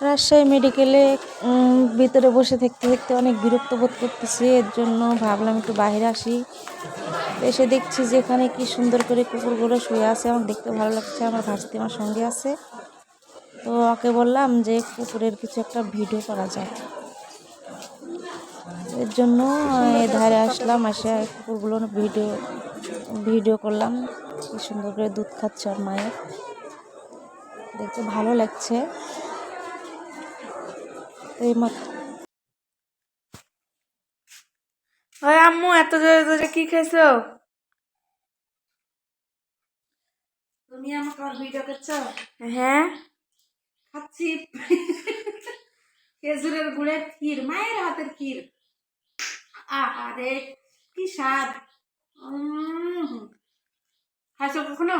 রাজশাহী মেডিকেলে ভিতরে বসে থাকতে থাকতে অনেক বিরক্ত বোধ করতেছি। এর জন্য ভাবলাম একটু বাইরে আসি। এসে দেখছি যে এখানে কি সুন্দর করে কুকুরগুলো শুয়ে আছে, আমার দেখতে ভালো লাগছে। আমার ভাস্তি আমার সঙ্গে আছে, তো ওকে বললাম যে কুকুরের কিছু একটা ভিডিও করা যায়। এর জন্য ধারে আসলাম, এসে কুকুরগুলোর ভিডিও করলাম। কি সুন্দর করে দুধ খাচ্ছে ওর মায়ের, দেখতে ভালো লাগছে। ওই আম্মু এত জোরে জোরে কি খাইছো? তুমি আমাকে আর ভিডিও করছো? হ্যাঁ খাচ্ছি খেজুরের গুড়ের ক্ষীর, মায়ের হাতের ক্ষীর। আরে কি স্বাদ! খাইছো কখনো?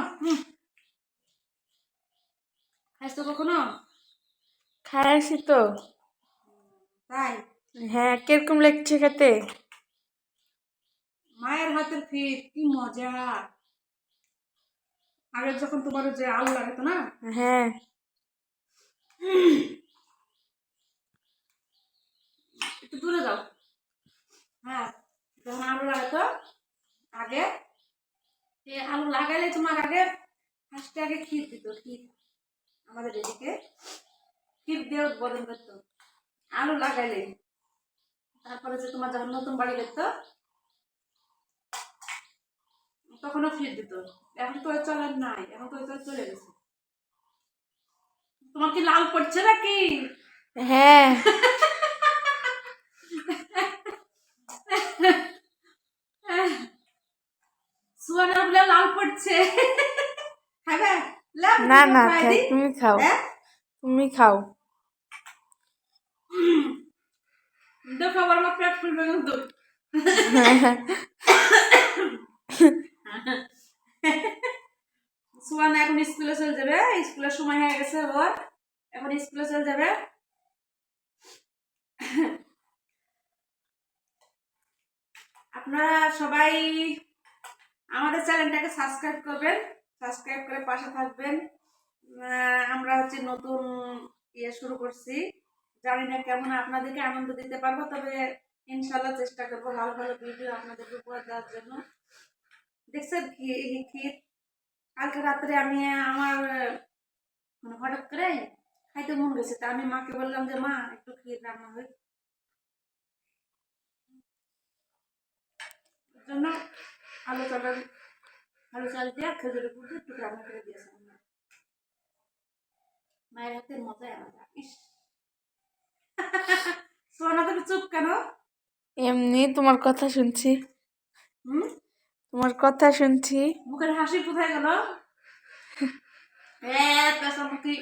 খাইছো কখনো? খাইছি তো। তাই? হ্যাঁ, কিরকম লাগছে খেতে? মায়ের হাতের ক্ষীর কি মজা! আগে যখন তোমার যে আলু লাগাতো না, হ্যাঁ একটু দূরে যাও। হ্যাঁ, যখন আলু লাগাতো আগে, আলু লাগাইলে তোমার আগে ফার্স্টে আগে ক্ষীর দিত। ক্ষীর আমাদের এদিকে ক্ষীর দিয়ে উদ্বোধন করতো আলু লাগাইলে। তারপরে যে তোমার যখন নতুন বাড়ি করতো তখনও ক্ষীর দিত। এখন তো ওই চলেন নাই, এখন তো ওই চল চলে গেছে। তোমার কি লাল পড়ছে নাকি? হ্যাঁ সুয়ানা বলে লাল পড়ছে। খাবে? না না থাক, তুমি খাও। তুমি খাও। দেখো আবার আমার পেট ফুলবে কিন্তু। সুয়ানা এখন স্কুলে চলে যাবে, স্কুলের সময় হয়ে গেছে ওর, এখন স্কুলে চলে যাবে। আপনারা সবাই আমাদের চ্যানেলটাকে সাবস্ক্রাইব করবেন, সাবস্ক্রাইব করে পাশে থাকবেন। আমরা হচ্ছে নতুন শুরু করছি, জানি না কেমন আপনাদেরকে আনন্দ দিতে পারবো, তবে ইনশাল্লাহ চেষ্টা করবো ভালো ভালো ভিডিও আপনাদেরকে উপহার দেওয়ার জন্য। দেখছেন ক্ষীর কালকে রাত্রে আমি আমার হঠাৎ করে খাইতে মন গেছে, তা আমি মাকে বললাম যে মা একটু ক্ষীর রান্না হয় জন্য আলু চাল দিয়ে খেজুরের গুড় দিয়ে একটু রান্না করে দিয়েছিলাম। মায়ের হাতের মজাই আলাদা। সোনা তুমি চুপ কেন? এমনি তোমার কথা শুনছি। তোমার কথা শুনছি। মুখের হাসি কোথায় গেল? পেঁচামুখী